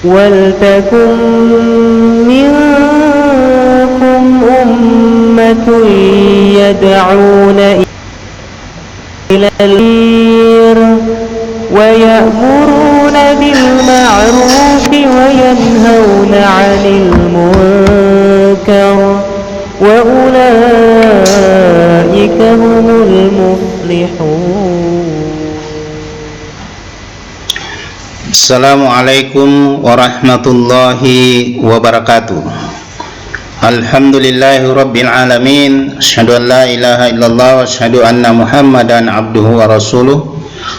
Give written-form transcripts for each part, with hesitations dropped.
ولتكن منكم أمة يدعون إلى الخير ويأمرون بالمعروف وينهون عن المنكر وأولئك هم المفلحون. Assalamualaikum warahmatullahi wabarakatuh. Alhamdulillahi rabbil alamin. Asyhadu an la ilaha illallah wa asyhadu anna Muhammadan abduhu wa rasuluh.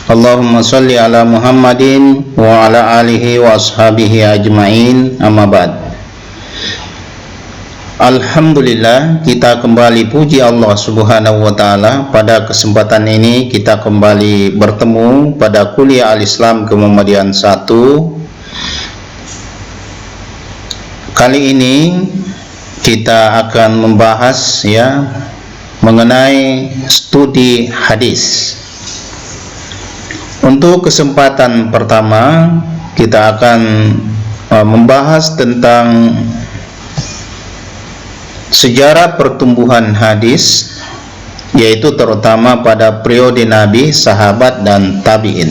Allahumma salli ala Muhammadin wa ala alihi wa ashabihi ajmain. Amma ba'd. Alhamdulillah, kita kembali puji Allah Subhanahu wa taala. Pada kesempatan ini kita kembali bertemu pada kuliah Al-Islam Kemuhammadiyaan 1. Kali ini kita akan membahas mengenai studi hadis. Untuk kesempatan pertama kita akan membahas tentang sejarah pertumbuhan hadis, yaitu terutama pada periode Nabi, sahabat, dan tabi'in.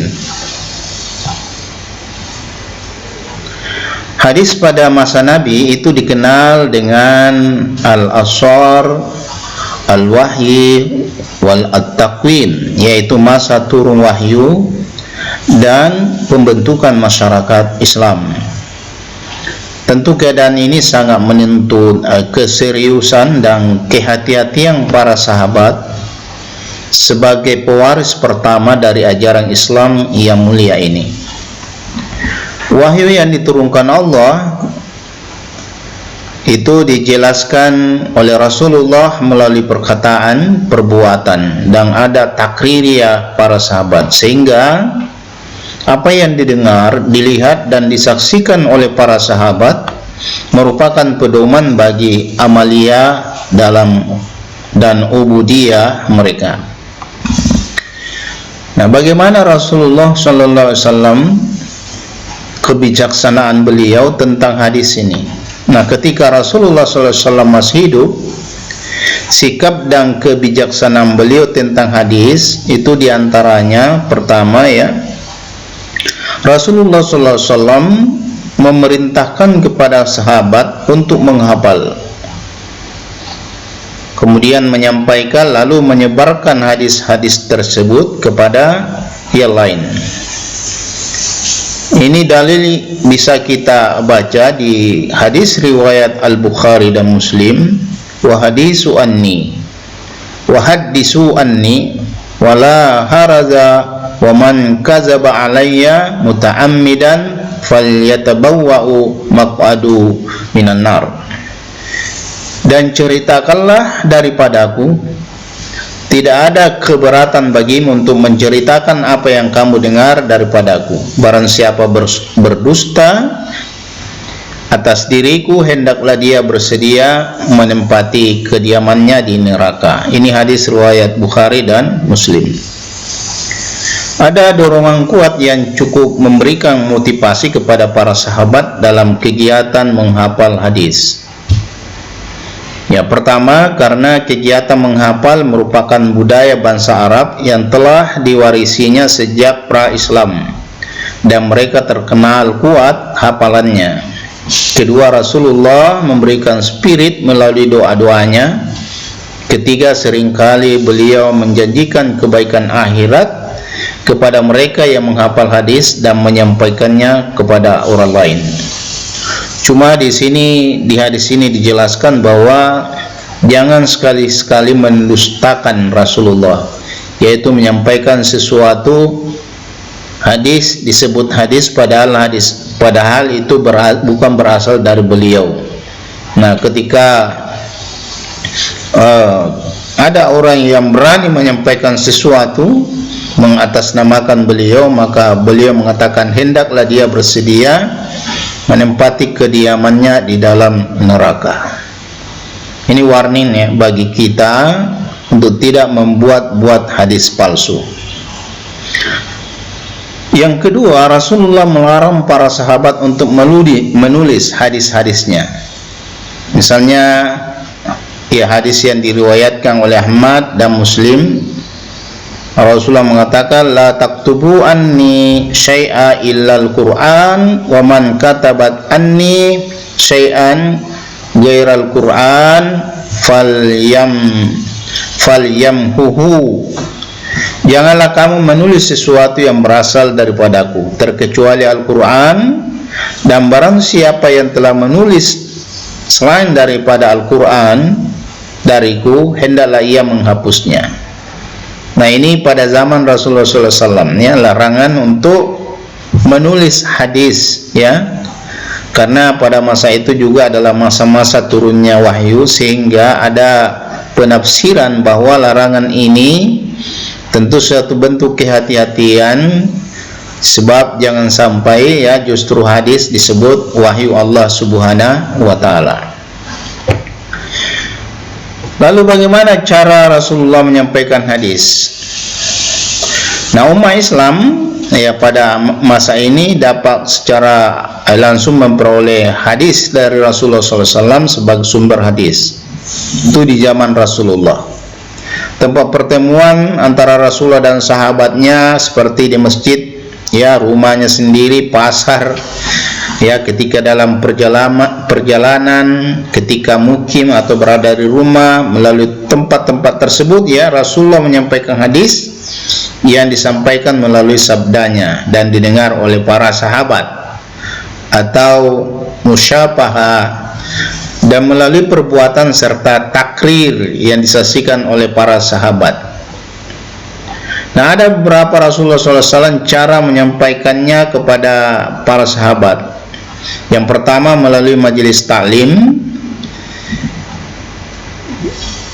Hadis pada masa Nabi itu dikenal dengan al-asar, al-wahyi, wal-at-takwin, yaitu masa turun wahyu dan pembentukan masyarakat Islam. Tentu keadaan ini sangat menuntut keseriusan dan kehati-hatian para sahabat sebagai pewaris pertama dari ajaran Islam yang mulia ini. Wahyu yang diturunkan Allah itu dijelaskan oleh Rasulullah melalui perkataan, perbuatan, dan ada takririyah para sahabat, sehingga apa yang didengar, dilihat, dan disaksikan oleh para sahabat merupakan pedoman bagi amalia dan ubudiyah mereka. Nah, bagaimana Rasulullah SAW kebijaksanaan beliau tentang hadis ini? Nah, ketika Rasulullah SAW masih hidup, sikap dan kebijaksanaan beliau tentang hadis itu diantaranya pertama Rasulullah SAW memerintahkan kepada sahabat untuk menghafal, kemudian menyampaikan lalu menyebarkan hadis-hadis tersebut kepada yang lain. Ini dalil bisa kita baca di hadis riwayat Al-Bukhari dan Muslim, wa hadisu anni wa haddisu anni wala haraza wa man kadzaba alayya muta'ammidan falyatabawwa'u maq'adu minan nar. Dan ceritakanlah daripadaku, tidak ada keberatan bagimu untuk menceritakan apa yang kamu dengar daripadaku. Barang siapa berdusta atas diriku, hendaklah dia bersedia menempati kediamannya di neraka. Ini hadis riwayat Bukhari dan Muslim. Ada dorongan kuat yang cukup memberikan motivasi kepada para sahabat dalam kegiatan menghafal hadis. Pertama, karena kegiatan menghafal merupakan budaya bangsa Arab yang telah diwarisinya sejak pra-Islam, dan mereka terkenal kuat hafalannya. Kedua, Rasulullah memberikan spirit melalui doa-doanya. Ketiga, seringkali beliau menjanjikan kebaikan akhirat kepada mereka yang menghafal hadis dan menyampaikannya kepada orang lain. Cuma di hadis ini dijelaskan bahwa jangan sekali-sekali mendustakan Rasulullah, yaitu menyampaikan sesuatu hadis disebut hadis padahal itu bukan berasal dari beliau. Nah, ketika ada orang yang berani menyampaikan sesuatu mengatasnamakan beliau, maka beliau mengatakan hendaklah dia bersedia menempati kediamannya di dalam neraka. Ini warning bagi kita untuk tidak membuat-buat hadis palsu. Yang kedua, Rasulullah melarang para sahabat untuk menulis hadis-hadisnya. Misalnya, ya hadis yang diriwayatkan oleh Ahmad dan Muslim, Rasulullah mengatakan, la taktubu anni syai'a illal Qur'an, wa man katabat anni syai'an ghairal Qur'an falyamhuhu. Janganlah kamu menulis sesuatu yang berasal daripadaku terkecuali Al-Quran, dan barang siapa yang telah menulis selain daripada Al-Quran dariku, hendaklah ia menghapusnya. Nah, ini pada zaman Rasulullah SAW, ya, larangan untuk menulis hadis, ya, karena pada masa itu juga adalah masa-masa turunnya wahyu, sehingga ada penafsiran bahwa larangan ini tentu suatu bentuk kehati-hatian, sebab jangan sampai, ya, justru hadis disebut wahyu Allah Subhanahu wa taala. Lalu bagaimana cara Rasulullah menyampaikan hadis? Nah, umat Islam, ya, pada masa ini dapat secara langsung memperoleh hadis dari Rasulullah SAW sebagai sumber hadis. Itu di zaman Rasulullah. Tempat pertemuan antara Rasulullah dan sahabatnya seperti di masjid, ya, rumahnya sendiri, pasar, ya, ketika dalam perjalanan, ketika mukim atau berada di rumah, melalui tempat-tempat tersebut, ya, Rasulullah menyampaikan hadis yang disampaikan melalui sabdanya dan didengar oleh para sahabat, atau musyafahah, dan melalui perbuatan serta takrir yang disaksikan oleh para sahabat. Nah, ada beberapa Rasulullah SAW cara menyampaikannya kepada para sahabat. Yang pertama melalui majelis taklim,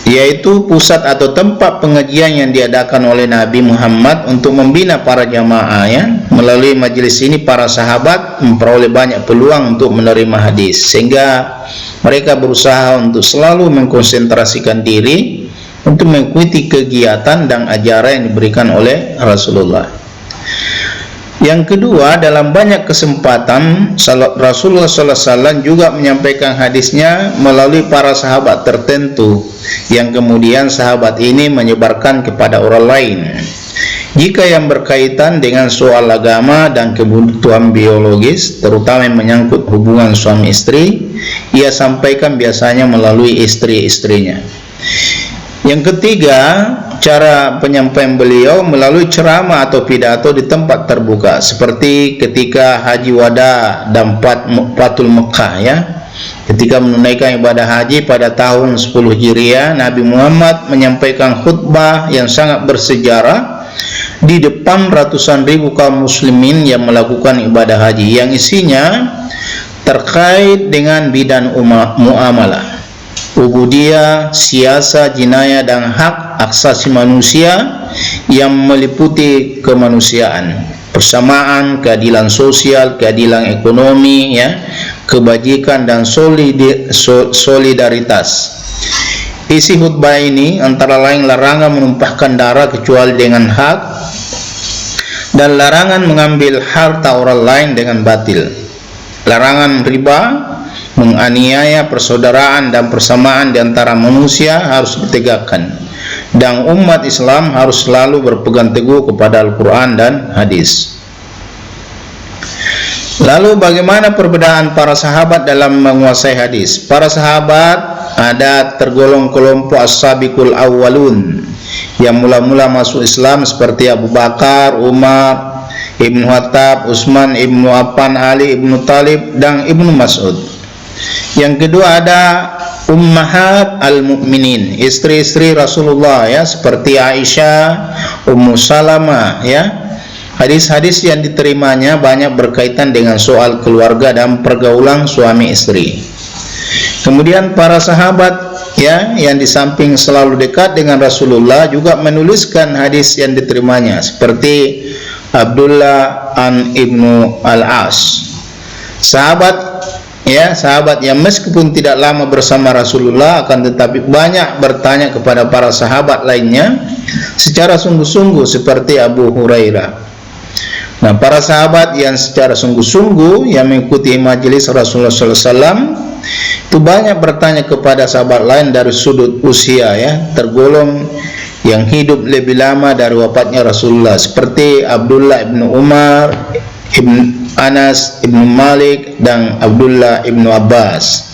yaitu pusat atau tempat pengajian yang diadakan oleh Nabi Muhammad untuk membina para jamaah, ya. Melalui majelis ini para sahabat memperoleh banyak peluang untuk menerima hadis, sehingga mereka berusaha untuk selalu mengkonsentrasikan diri untuk mengikuti kegiatan dan ajaran yang diberikan oleh Rasulullah. Yang kedua, dalam banyak kesempatan Rasulullah SAW juga menyampaikan hadisnya melalui para sahabat tertentu, yang kemudian sahabat ini menyebarkan kepada orang lain. Jika yang berkaitan dengan soal agama dan kebutuhan biologis, terutama yang menyangkut hubungan suami istri, ia sampaikan biasanya melalui istri-istrinya. Yang ketiga, cara penyampaian beliau melalui ceramah atau pidato di tempat terbuka, seperti ketika Haji Wada dan Fathul Mekah, ya. Ketika menunaikan ibadah haji pada tahun 10 Hijriah, Nabi Muhammad menyampaikan khutbah yang sangat bersejarah di depan ratusan ribu kaum muslimin yang melakukan ibadah haji, yang isinya terkait dengan bidang muamalah, ubudiyah, siasa, jinayah, dan hak asasi manusia yang meliputi kemanusiaan, persamaan, keadilan sosial, keadilan ekonomi, ya, kebajikan, dan solidaritas. Isi khutbah ini antara lain larangan menumpahkan darah kecuali dengan hak, dan larangan mengambil harta orang lain dengan batil, larangan riba, menganiaya persaudaraan dan persamaan di antara manusia harus ditegakkan, dan umat Islam harus selalu berpegang teguh kepada Al-Quran dan hadis. Lalu bagaimana perbedaan para sahabat dalam menguasai hadis? Para sahabat ada tergolong kelompok as-sabiqul awwalun yang mula-mula masuk Islam, seperti Abu Bakar, Umar, Ibnu Khattab, Utsman, Ibnu Affan, Ali, Ibnu Talib, dan Ibnu Mas'ud. Yang kedua ada ummahat al-mu'minin, istri-istri Rasulullah, ya, seperti Aisyah, Ummu Salamah, ya. Hadis-hadis yang diterimanya banyak berkaitan dengan soal keluarga dan pergaulan suami istri. Kemudian para sahabat, ya, yang di samping selalu dekat dengan Rasulullah juga menuliskan hadis yang diterimanya, seperti Abdullah an Ibnu Al-As, sahabat, ya, sahabat yang meskipun tidak lama bersama Rasulullah akan tetapi banyak bertanya kepada para sahabat lainnya secara sungguh-sungguh, seperti Abu Hurairah. Nah, para sahabat yang secara sungguh-sungguh yang mengikuti majelis Rasulullah SAW itu banyak bertanya kepada sahabat lain dari sudut usia, ya, tergolong yang hidup lebih lama dari wafatnya Rasulullah, seperti Abdullah ibn Umar, Ibn Anas ibn Malik, dan Abdullah ibn Abbas.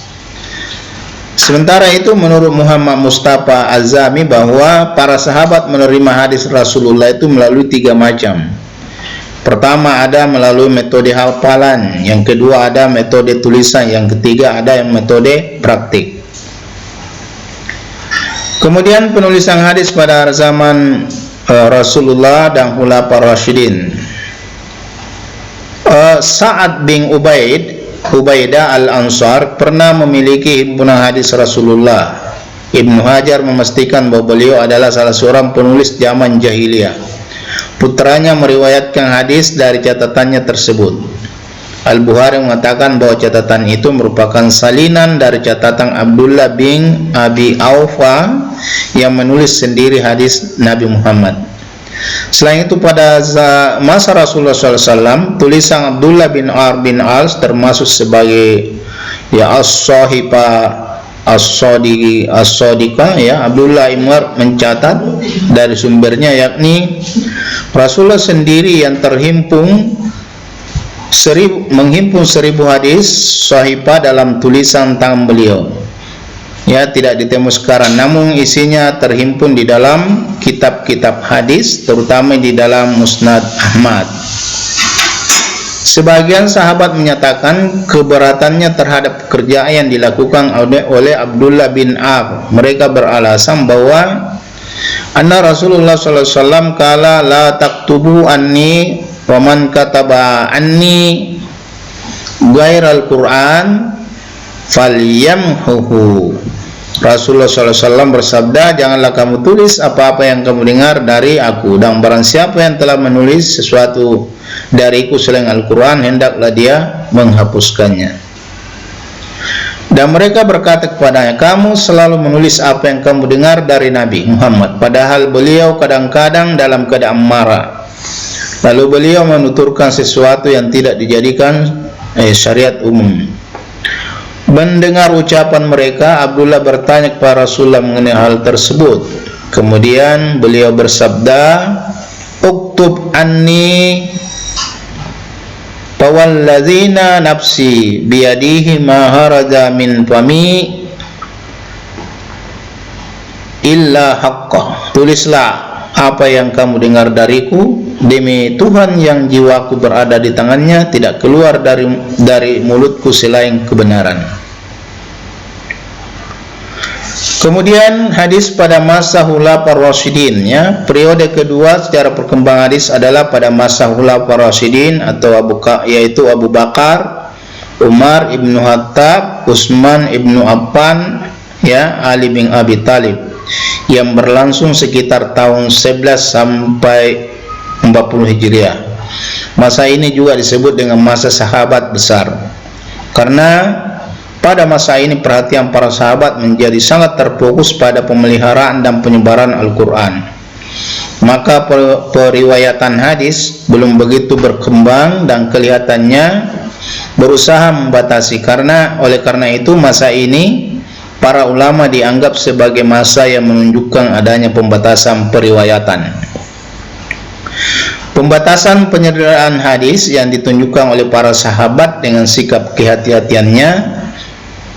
Sementara itu, menurut Muhammad Mustafa Azami, bahwa para sahabat menerima hadis Rasulullah itu melalui 3 macam. Pertama, ada melalui metode hafalan, yang kedua ada metode tulisan, yang ketiga ada yang metode praktik. Kemudian penulisan hadis pada zaman Rasulullah dan Khulafaur Rasyidin. Sa'ad bin Ubaidah al-Ansar pernah memiliki himpunan hadis Rasulullah. Ibnu Hajar memastikan bahwa beliau adalah salah seorang penulis zaman jahiliyah. Putranya meriwayatkan hadis dari catatannya tersebut. Al-Bukhari mengatakan bahwa catatan itu merupakan salinan dari catatan Abdullah bin Abi Aufa yang menulis sendiri hadis Nabi Muhammad. Selain itu, pada masa Rasulullah SAW, tulisan Abdullah bin Amr bin As termasuk sebagai, ya, as-sahifa as-sadiqah, ya. Abdullah Imar mencatat dari sumbernya, yakni Rasulullah sendiri yang menghimpun 1000 hadis sahifah dalam tulisan tangan beliau, ya, tidak ditemu sekarang, namun isinya terhimpun di dalam kitab-kitab hadis, terutama di dalam Musnad Ahmad. Sebagian sahabat menyatakan keberatannya terhadap pekerjaan yang dilakukan oleh Abdullah bin Amr. Mereka beralasan bahwa anna Rasulullah SAW kala la taktubu anni wa man kataba anni ghairal Qur'an falyamhuhu. Rasulullah SAW bersabda, janganlah kamu tulis apa-apa yang kamu dengar dari aku, dan barang siapa yang telah menulis sesuatu dariku selain Al-Quran, hendaklah dia menghapuskannya. Dan mereka berkata kepadanya, kamu selalu menulis apa yang kamu dengar dari Nabi Muhammad, padahal beliau kadang-kadang dalam keadaan marah. Lalu beliau menuturkan sesuatu yang tidak dijadikan syariat umum. Mendengar ucapan mereka, Abdullah bertanya kepada Rasulullah mengenai hal tersebut. Kemudian beliau bersabda, uktub anni fawalladzina nafsi biyadihi ma haraja min fami illa haqqah. Tulislah apa yang kamu dengar dariku, demi Tuhan yang jiwaku berada di tangannya, tidak keluar dari mulutku selain kebenaran. Kemudian hadis pada masa Khulafaur Rasyidin, ya. Periode kedua secara perkembangan hadis adalah pada masa Khulafaur Rasyidin, atau yaitu Abu Bakar, Umar ibnu Khattab, Utsman ibnu Affan, ya, Ali bin Abi Thalib, yang berlangsung sekitar tahun 11 sampai 40 Hijriah. Masa ini juga disebut dengan masa sahabat besar, karena pada masa ini perhatian para sahabat menjadi sangat terfokus pada pemeliharaan dan penyebaran Al-Quran. Maka periwayatan hadis belum begitu berkembang dan kelihatannya berusaha membatasi. Oleh karena itu, masa ini para ulama dianggap sebagai masa yang menunjukkan adanya pembatasan periwayatan. Pembatasan penyederhanaan hadis yang ditunjukkan oleh para sahabat dengan sikap kehati-hatiannya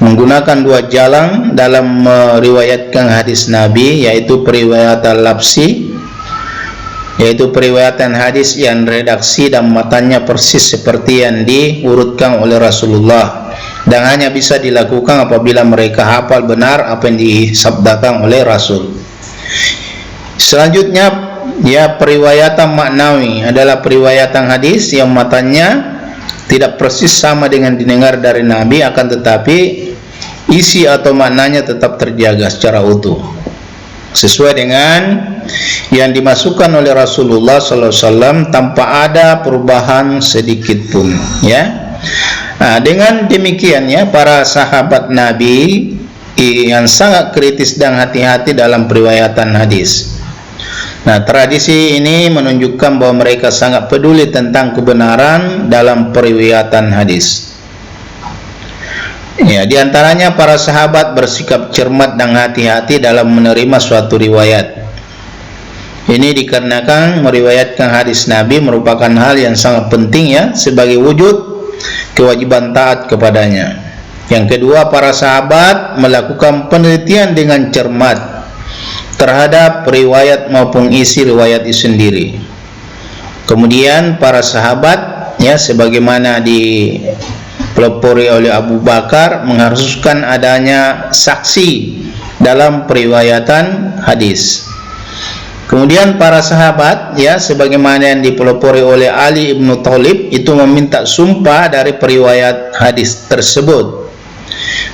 menggunakan 2 jalan dalam meriwayatkan hadis Nabi, yaitu periwayatan lapsi, yaitu periwayatan hadis yang redaksi dan matanya persis seperti yang diurutkan oleh Rasulullah, dan hanya bisa dilakukan apabila mereka hafal benar apa yang disabdakan oleh Rasul. Selanjutnya, ya, periwayatan maknawi adalah periwayatan hadis yang matanya tidak persis sama dengan didengar dari Nabi, akan tetapi isi atau maknanya tetap terjaga secara utuh sesuai dengan yang dimasukkan oleh Rasulullah SAW tanpa ada perubahan sedikit pun, ya. Nah, dengan demikian, ya, para sahabat Nabi yang sangat kritis dan hati-hati dalam periwayatan hadis. Nah, tradisi ini menunjukkan bahwa mereka sangat peduli tentang kebenaran dalam periwayatan hadis. Ya, di antaranya para sahabat bersikap cermat dan hati-hati dalam menerima suatu riwayat. Ini dikarenakan meriwayatkan hadis Nabi merupakan hal yang sangat penting ya, sebagai wujud kewajiban taat kepadanya. Yang kedua, para sahabat melakukan penelitian dengan cermat terhadap riwayat maupun isi riwayat itu sendiri. Kemudian para sahabat ya, sebagaimana dipelopori oleh Abu Bakar, mengharuskan adanya saksi dalam periwayatan hadis. Kemudian para sahabat ya, sebagaimana yang dipelopori oleh Ali ibn Thalib, itu meminta sumpah dari periwayat hadis tersebut.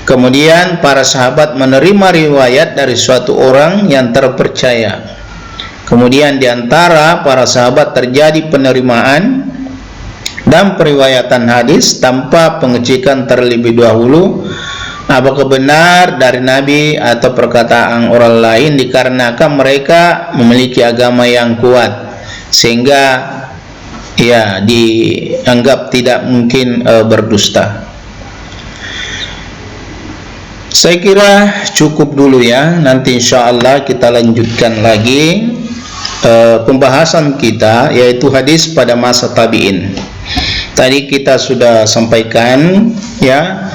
Kemudian para sahabat menerima riwayat dari suatu orang yang terpercaya. Kemudian di antara para sahabat terjadi penerimaan dan periwayatan hadis tanpa pengecekan terlebih dahulu apakah benar dari Nabi atau perkataan orang lain, dikarenakan mereka memiliki agama yang kuat sehingga ya dianggap tidak mungkin berdusta. Saya kira cukup dulu ya. Nanti insyaallah kita lanjutkan lagi pembahasan kita, yaitu hadis pada masa tabi'in. Tadi kita sudah sampaikan ya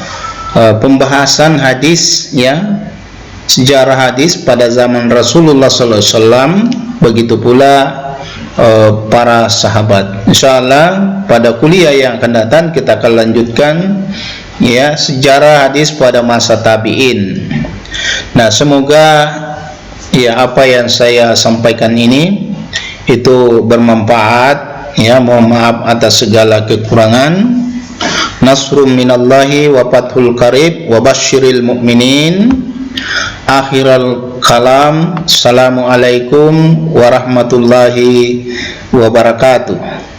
pembahasan hadis ya, sejarah hadis pada zaman Rasulullah SAW, begitu pula para sahabat. Insyaallah pada kuliah yang akan datang kita akan lanjutkan ya sejarah hadis pada masa tabi'in. Nah, semoga ya apa yang saya sampaikan ini itu bermanfaat ya. Mohon maaf atas segala kekurangan. Nasrum minallahi wa fathul qarib wa basyiril mu'minin. Akhiral kalam. Assalamualaikum warahmatullahi wabarakatuh.